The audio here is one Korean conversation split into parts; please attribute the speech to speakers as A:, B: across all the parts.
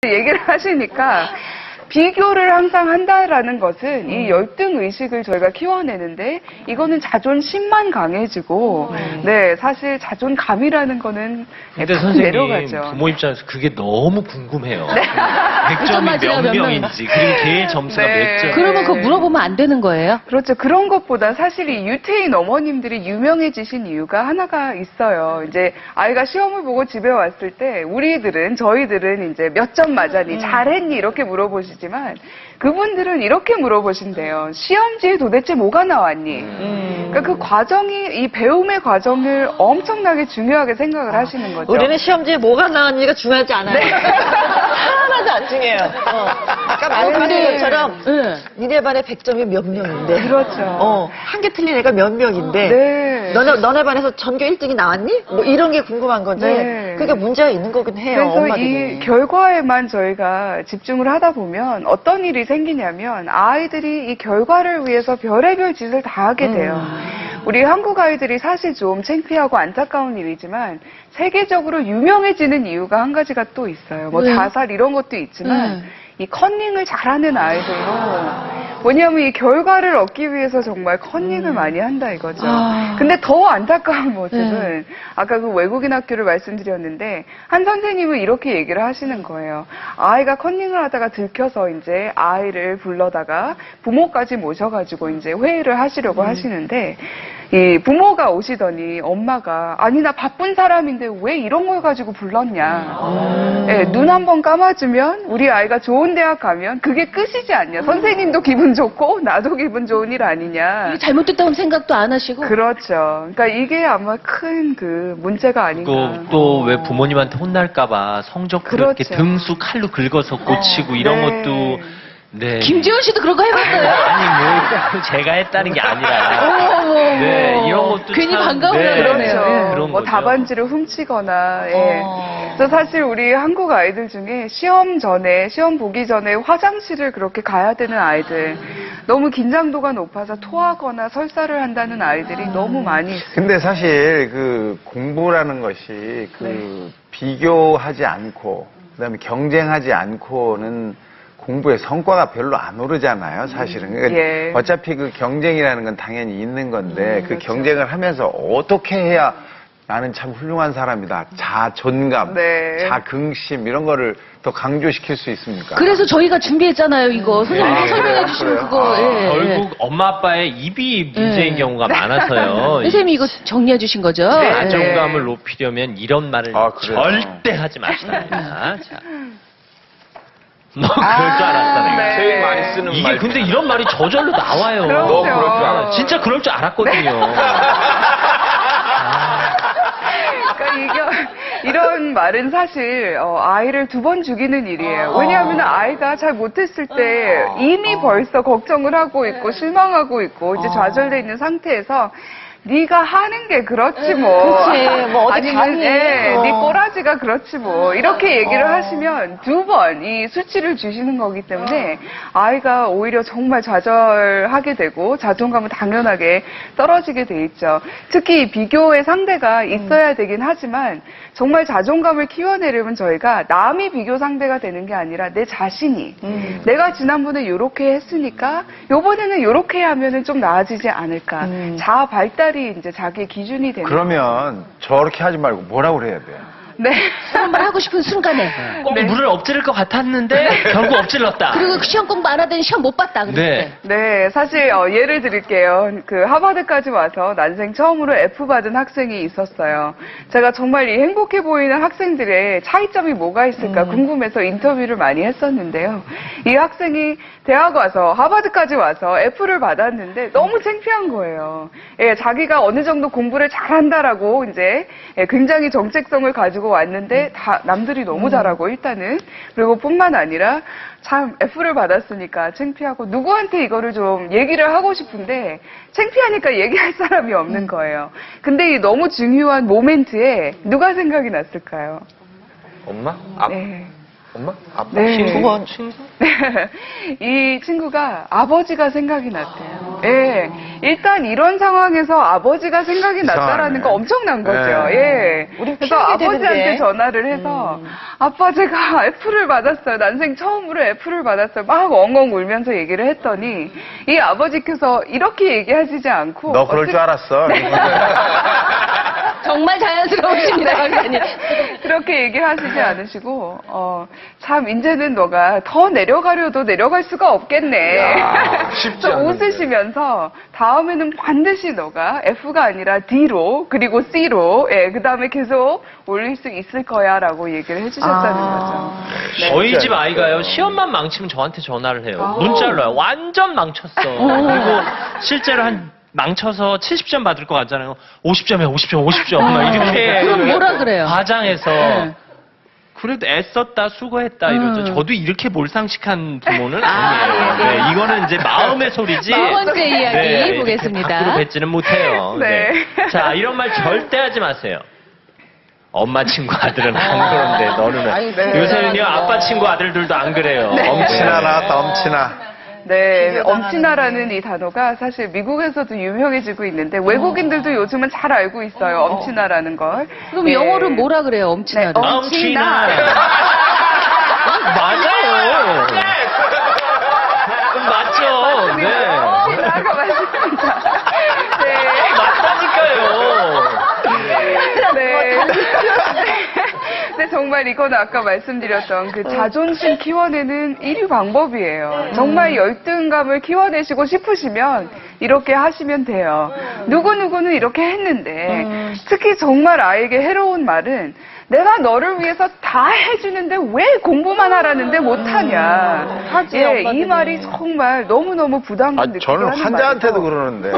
A: 얘기를 하시니까 비교를 항상 한다라는 것은 이 열등 의식을 저희가 키워내는데 이거는 자존심만 강해지고 네 사실 자존감이라는 거는
B: 근데 선생님
A: 내려가죠.
B: 부모 입장에서 그게 너무 궁금해요.
A: 네.
B: 100점이 몇 명인지 그리고 걔의 점수가
A: 네.
B: 몇 점.
C: 그러면 그거 물어보면 안 되는 거예요?
A: 그렇죠. 그런 것보다 사실 이 유태인 어머님들이 유명해지신 이유가 하나가 있어요. 이제 아이가 시험을 보고 집에 왔을 때 저희들은 이제 몇 점 맞았니, 잘했니 이렇게 물어보시지만 그분들은 이렇게 물어보신대요. 시험지에 도대체 뭐가 나왔니? 그러니까 그 과정이 이 배움의 과정을 엄청나게 중요하게 생각을 하시는 거죠.
D: 우리는 시험지에 뭐가 나왔는지가 중요하지 않아요.
A: 네.
D: 하나도 안 중요해요. 아까 말씀하신 것처럼 니네 반에 100점이 몇 명인데.
A: 그렇죠.
D: 한 개 틀린 애가 몇 명인데.
A: 네.
D: 너네 반에서 전교 1등이 나왔니? 뭐 이런 게 궁금한 거지.
A: 네.
D: 그게 문제가 있는 거긴 해요.
A: 그래서
D: 엄마들이.
A: 이 결과에만 저희가 집중을 하다 보면 어떤 일이 생기냐면 아이들이 이 결과를 위해서 별의별 짓을 다 하게 돼요. 우리 한국 아이들이 사실 좀 창피하고 안타까운 일이지만 세계적으로 유명해지는 이유가 한 가지가 또 있어요. 뭐 자살 이런 것도 있지만 이 컨닝을 잘하는 아이들로 뭐냐면 이 결과를 얻기 위해서 정말 컨닝을 많이 한다 이거죠. 근데 더 안타까운 모습은 아까 그 외국인 학교를 말씀드렸는데 한 선생님은 이렇게 얘기를 하시는 거예요. 아이가 컨닝을 하다가 들켜서 이제 아이를 불러다가 부모까지 모셔가지고 이제 회의를 하시려고 하시는데 이 부모가 오시더니 엄마가 아니 나 바쁜 사람인데 왜 이런 걸 가지고 불렀냐. 네, 눈 한 번 감아주면 우리 아이가 좋은 대학 가면 그게 끝이지 않냐. 선생님도 기분 좋고 나도 기분 좋은 일 아니냐.
C: 이게 잘못됐다고 생각도 안 하시고.
A: 그렇죠. 그러니까 이게 아마 큰 그 문제가 아닌가.
B: 또 왜 부모님한테 혼날까봐 성적표
A: 그렇죠.
B: 이렇게 등수 칼로 긁어서 고치고 이런
A: 네.
B: 것도 네.
C: 김지현 씨도 그런 거 해봤어요?
B: 아니 뭐 제가 했다는 게 아니라 네 이런 것도
C: 괜히
B: 참,
C: 반가우려고
B: 네,
C: 그러네요.
A: 그렇죠.
B: 그런
A: 뭐
B: 거죠.
A: 답안지를 훔치거나. 예. 그래서 사실 우리 한국 아이들 중에 시험 보기 전에 화장실을 그렇게 가야 되는 아이들, 너무 긴장도가 높아서 토하거나 설사를 한다는 아이들이 너무 많이 있어요.
E: 근데 사실 그 공부라는 것이 그 비교하지 않고 그다음에 경쟁하지 않고는 공부의 성과가 별로 안 오르잖아요, 사실은. 그러니까
A: 예.
E: 어차피 그 경쟁이라는 건 당연히 있는 건데 그
A: 그렇죠.
E: 경쟁을 하면서 어떻게 해야 나는 참 훌륭한 사람이다. 자존감,
A: 네.
E: 자긍심 이런 거를 더 강조시킬 수 있습니까?
C: 그래서 저희가 준비했잖아요, 이거. 선생님이 설명해 주시면
E: 그래요?
C: 그거. 예.
B: 결국 엄마 아빠의 입이 문제인 경우가 많아서요.
C: 선생님이 이거 정리해 주신 거죠?
A: 네.
B: 자존감을 높이려면 이런 말을
E: 아, 그래요?
B: 절대 하지 마시다. 자. 너 그럴 줄 알았다, 내가.
A: 네.
E: 제일 많이 쓰는
B: 이게
E: 말.
B: 근데 이런 말이 저절로 나와요.
A: 그럼요.
E: 너 그럴 줄 알았어.
B: 진짜 그럴 줄 알았거든요.
A: 그러니까 이런 말은 사실 아이를 두 번 죽이는 일이에요. 왜냐하면 아이가 잘 못했을 때 이미 벌써 걱정을 하고 있고 실망하고 있고 이제 좌절돼 있는 상태에서 네가 하는 게 그렇지 뭐.
D: 그치, 뭐 어디
A: 아니면
D: 가니.
A: 네 꼬라지가 그렇지 뭐. 이렇게 얘기를 하시면 두 번 이 수치를 주시는 거기 때문에 아이가 오히려 정말 좌절하게 되고 자존감은 당연하게 떨어지게 돼 있죠. 특히 비교의 상대가 있어야 되긴 하지만 정말 자존감을 키워내려면 저희가 남이 비교 상대가 되는 게 아니라 내 자신이 내가 지난번에 요렇게 했으니까 요번에는 요렇게 하면은 좀 나아지지 않을까. 자아 발달이 이제 자기의 기준이 되는
E: 그러면 저렇게 하지 말고 뭐라고 그래야 돼요?
A: 네.
C: 그런 말 하고 싶은 순간에.
B: 공부를 엎지를 것 같았는데 결국 엎질렀다.
C: 그리고 시험 공부 안 하더니 시험 못 봤다. 그랬을
B: 네.
C: 때.
A: 네, 사실 예를 드릴게요. 그 하버드까지 와서 난생 처음으로 F 받은 학생이 있었어요. 제가 정말 이 행복해 보이는 학생들의 차이점이 뭐가 있을까 궁금해서 인터뷰를 많이 했었는데요. 이 학생이 대학 와서 하버드까지 와서 F를 받았는데 너무 창피한 거예요. 예, 자기가 어느 정도 공부를 잘한다라고 이제 굉장히 정체성을 가지고 왔는데 다 남들이 너무 잘하고 일단은 그리고 뿐만 아니라 참 F를 받았으니까 창피하고 누구한테 이거를 좀 얘기를 하고 싶은데 창피하니까 얘기할 사람이 없는 거예요. 근데 이 너무 중요한 모멘트에 누가 생각이 났을까요?
E: 엄마?
A: 네.
E: 엄마? 아빠?
A: 네.
D: 두 번.
A: 이 친구가 아버지가 생각이 났대요. 예. 일단 이런 상황에서 아버지가 생각이 났다라는 거 엄청난 거죠.
E: 네.
A: 예.
D: 우리
A: 그래서
D: 피하게
A: 아버지한테
D: 되는데.
A: 전화를 해서 아빠 제가 F를 받았어요. 난생 처음으로 F를 받았어요. 막 엉엉 울면서 얘기를 했더니 이 아버지께서 이렇게 얘기하시지 않고
E: 너 그럴 줄 알았어.
C: 정말 자연스러우십니다, 박사님.
A: 그렇게 얘기하시지 않으시고 참 이제는 너가 더 내려가려도 내려갈 수가 없겠네.
F: 쉽지
A: 또
F: 않은데.
A: 웃으시면서 다음에는 반드시 너가 F가 아니라 D로 그리고 C로 그 다음에 계속 올릴 수 있을 거야라고 얘기를 해주셨다는 거죠.
B: 저희 집 아이가요, 시험만 망치면 저한테 전화를 해요. 문자를 놔요. 완전 망쳤어. 그리고 실제로 망쳐서 70점 받을 것 같잖아요. 50점에 50점, 50점. 막 이렇게.
C: 그럼 뭐라 그래요?
B: 과장해서.
C: 네.
B: 그래도 애썼다, 수고했다, 이러죠. 저도 이렇게 몰상식한 부모는 아니에요. 네, 이거는 이제 마음의 소리지.
C: 두 번째 이야기
B: 네,
C: 보겠습니다.
B: 밖으로 뱉지는 못해요.
A: 네.
B: 자, 이런 말 절대 하지 마세요. 엄마 친구 아들은 안 그런데 너는
D: 아이, 네.
B: 요새는요 아빠 친구 아들들도 안 그래요.
E: 엄친아 나왔다, 엄친아.
A: 네, 엄친아라는 이 단어가 사실 미국에서도 유명해지고 있는데 외국인들도 요즘은 잘 알고 있어요. 엄친아라는 걸.
C: 그럼
A: 네.
C: 영어로 뭐라 그래요, 엄친아를?
A: 네,
B: 엄친아. 맞아요. 맞죠. 네.
A: 엄친아가 맞습니다. 네.
B: 맞다니까요.
A: 네. 근데 정말 이건 아까 말씀드렸던 그 자존심 키워내는 1위 방법이에요. 정말 열등감을 키워내시고 싶으시면 이렇게 하시면 돼요. 누구누구는 이렇게 했는데 특히 정말 아이에게 해로운 말은 내가 너를 위해서 다 해주는데 왜 공부만 하라는데 못하냐.
D: 하지,
A: 예,
D: 엄마들은.
A: 이 말이 정말 너무너무 부담감 느끼게
E: 저는
A: 하는
E: 환자한테도
A: 말이죠.
E: 그러는데.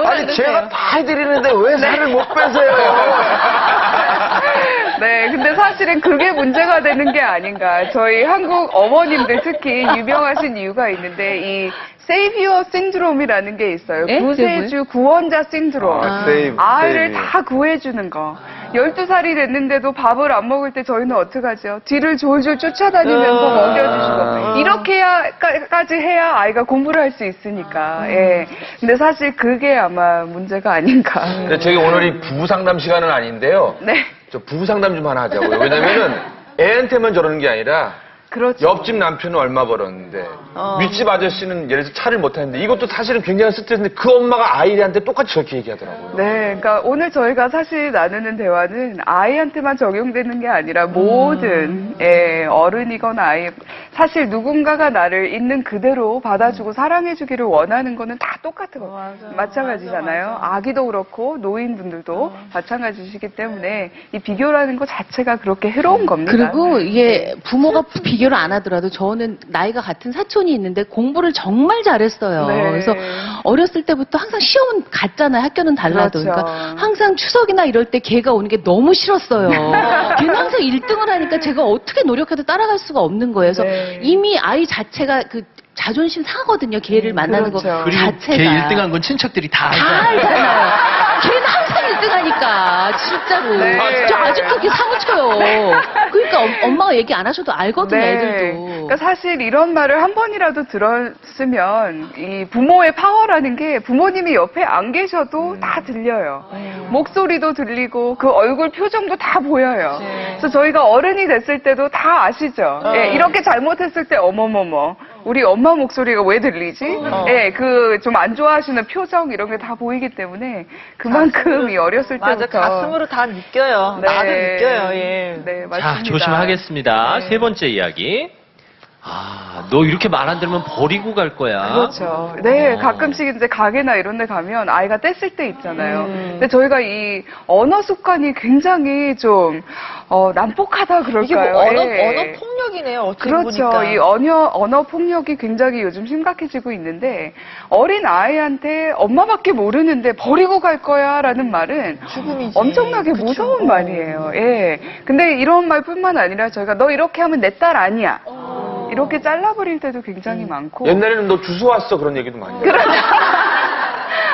E: 아니, 제가 다 해드리는데 왜 살을 못 빼세요?
A: 네, 근데 사실은 그게 문제가 되는 게 아닌가. 저희 한국 어머님들 특히 유명하신 이유가 있는데 이 세이비어 신드롬이라는 게 있어요.
C: 예?
A: 구세주 구원자 신드롬.
E: 세이브,
A: 아이를
E: 세이브.
A: 다 구해주는 거. 12살이 됐는데도 밥을 안 먹을 때 저희는 어떡하죠? 뒤를 졸졸 쫓아다니면서 먹여주시고. 이렇게 까지 해야 아이가 공부를 할 수 있으니까. 예. 근데 사실 그게 아마 문제가 아닌가.
F: 근데 저희 오늘이 부부 상담 시간은 아닌데요.
A: 네.
F: 저 부부 상담 좀 하나 하자고요. 왜냐면은 애한테만 저러는 게 아니라
A: 그렇죠.
F: 옆집 남편은 얼마 벌었는데 윗집 아저씨는 예를 들어서 차를 못 타는데 이것도 사실은 굉장히 스트레스인데 그 엄마가 아이한테 똑같이 저렇게 얘기하더라고요.
A: 네, 그러니까 오늘 저희가 사실 나누는 대화는 아이한테만 적용되는 게 아니라 모든 어른이거나 아이, 사실 누군가가 나를 있는 그대로 받아주고 사랑해주기를 원하는 거는 다 똑같은 거. 마찬가지잖아요. 아기도 그렇고 노인분들도 마찬가지시기 때문에 이 비교라는 것 자체가 그렇게 해로운 겁니다.
C: 그리고 이게 부모가 비교를 안 하더라도 저는 나이가 같은 사촌이 있는데 공부를 정말 잘했어요.
A: 네.
C: 그래서 어렸을 때부터 항상 시험은 같잖아요. 학교는 달라도.
A: 그렇죠.
C: 그러니까 항상 추석이나 이럴 때 걔가 오는 게 너무 싫었어요. 걔는 항상 1등을 하니까 제가 어떻게 노력해도 따라갈 수가 없는 거예요. 그래서
A: 네.
C: 이미 아이 자체가 그 자존심 상하거든요. 걔를 만나는
A: 그렇죠.
C: 거
B: 그리고
C: 자체가.
B: 걔 1등한 건 친척들이 다
C: 다
B: 알잖아요.
C: 알잖아요. 걔는 항상 1등하니까 진짜로.
A: 네.
C: 저 아직도 걔 사무쳐요. 그러니까 엄마가 얘기 안 하셔도 알거든요, 애들도.
A: 그러니까 사실 이런 말을 한 번이라도 들었으면 이 부모의 파워라는 게 부모님이 옆에 안 계셔도 다 들려요. 목소리도 들리고 그 얼굴 표정도 다 보여요. 그래서 저희가 어른이 됐을 때도 다 아시죠. 예, 이렇게 잘못했을 때 어머머머. 우리 엄마 목소리가 왜 들리지? 예, 그 좀 안 좋아하시는 표정 이런 게 다 보이기 때문에 그만큼 이 어렸을
D: 맞아,
A: 때부터
D: 가슴으로 다 느껴요.
A: 네.
D: 나도 느껴요, 예.
A: 네, 맞습니다.
B: 자, 조심하겠습니다.
A: 네.
B: 세 번째 이야기. 아, 너 이렇게 말 안 들으면 버리고 갈 거야.
A: 그렇죠. 네, 가끔씩 이제 가게나 이런 데 가면 아이가 뗐을 때 있잖아요. 근데 저희가 이 언어 습관이 굉장히 좀, 난폭하다 그럴까요?
D: 이게 뭐 언어
A: 예.
D: 폭력이네요, 어떻게
A: 그렇죠.
D: 보니까.
A: 이 언어 폭력이 굉장히 요즘 심각해지고 있는데 어린 아이한테 엄마밖에 모르는데 버리고 갈 거야라는 말은
D: 죽음이지.
A: 엄청나게
D: 그쵸.
A: 무서운 말이에요. 예. 근데 이런 말뿐만 아니라 저희가 너 이렇게 하면 내 딸 아니야. 이렇게 잘라버릴 때도 굉장히 많고.
F: 옛날에는 너 주소 왔어 그런 얘기도 많이 해요.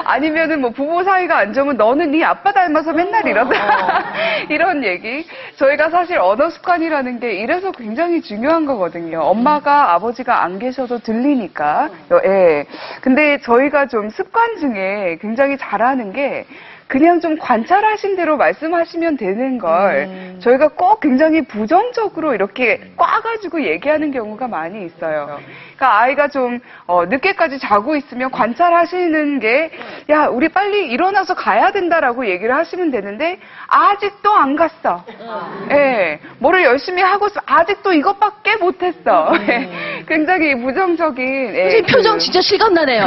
A: 아니면은 뭐 부부 사이가 안 좋으면 너는 네 아빠 닮아서 맨날 이러다. 이런 얘기. 저희가 사실 언어 습관이라는 게 이래서 굉장히 중요한 거거든요. 엄마가 아버지가 안 계셔도 들리니까. 예. 근데 저희가 좀 습관 중에 굉장히 잘하는 게 그냥 좀 관찰하신 대로 말씀하시면 되는 걸 저희가 꼭 굉장히 부정적으로 이렇게 꽈가지고 얘기하는 경우가 많이 있어요. 그러니까 아이가 좀 늦게까지 자고 있으면 관찰하시는 게 야, 우리 빨리 일어나서 가야 된다라고 얘기를 하시면 되는데 아직도 안 갔어. 예. 뭐를 열심히 하고 있어. 아직도 이것밖에 못했어. 굉장히 부정적인.
C: 선생님 표정 진짜 실감나네요.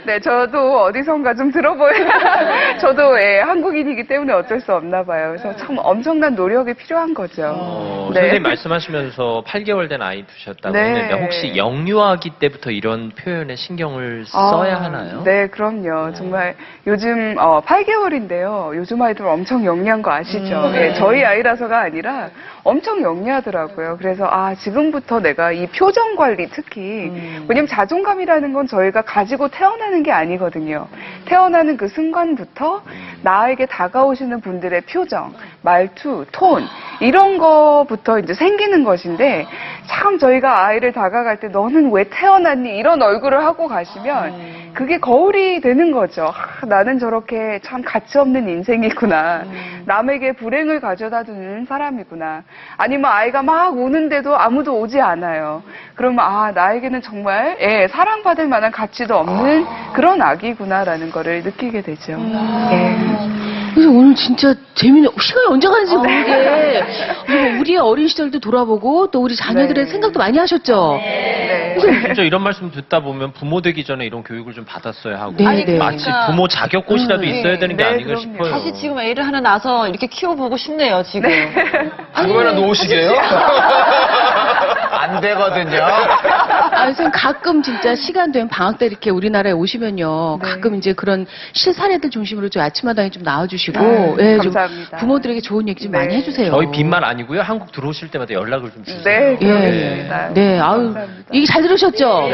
A: 네, 저도 어디선가 좀 들어보여야 저도 예, 한국인이기 때문에 어쩔 수 없나 봐요. 그래서 참 엄청난 노력이 필요한 거죠. 네.
B: 선생님 말씀하시면서 8개월 된 아이 두셨다고
A: 네.
B: 했는데 혹시 영유아기 때부터 이런 표현에 신경을 써야 하나요?
A: 네, 그럼요. 정말 요즘 8개월인데요. 요즘 아이들 엄청 영리한 거 아시죠? 예, 저희 아이라서가 아니라 엄청 영리하더라고요. 그래서 지금부터 내가 이 표정 관리 특히 왜냐면 자존감이라는 건 저희가 가지고 태어나는 게 아니거든요. 태어나는 그 순간부터 나에게 다가오시는 분들의 표정, 말투, 톤 이런 거부터 이제 생기는 것인데 참 저희가 아이를 다가갈 때 너는 왜 태어났니? 이런 얼굴을 하고 가시면 그게 거울이 되는 거죠. 나는 저렇게 참 가치 없는 인생이구나. 남에게 불행을 가져다 주는 사람이구나. 아니면 아이가 막 우는데도 아무도 오지 않아요. 그러면 나에게는 정말 사랑받을 만한 가치도 없는 그런 아기구나라는 거를 느끼게 되죠.
C: 그래서 오늘 진짜 재밌네. 시간이 언제 가는지 모르게 우리의 어린 시절도 돌아보고 또 우리 자녀들의
A: 네.
C: 생각도 많이 하셨죠.
A: 네.
B: 진짜 이런 말씀 듣다 보면 부모 되기 전에 이런 교육을 좀 받았어야 하고
C: 네, 네.
B: 마치 부모 자격고시라도 있어야 되는 게
A: 네,
B: 아닌가
A: 그럼요.
B: 싶어요.
D: 다시 지금 애를 하나 낳아서 이렇게 키워보고 싶네요, 지금.
F: 그거나 놓으시게요?
E: 안 되거든요.
C: 선생님 가끔 진짜 시간 되면 방학 때 이렇게 우리나라에 오시면요.
A: 네.
C: 가끔 이제 그런 실사례들 중심으로 좀 아침마당에 좀 나와주시고 좀
A: 감사합니다.
C: 부모들에게 좋은 얘기 좀
A: 네.
C: 많이 해주세요.
B: 저희 빚만 아니고요. 한국 들어오실 때마다 연락을 좀 주세요.
A: 네,
C: 예.
A: 그러겠습니다.
C: 네, 아유,
A: 감사합니다.
C: 얘기 잘 들으셨죠?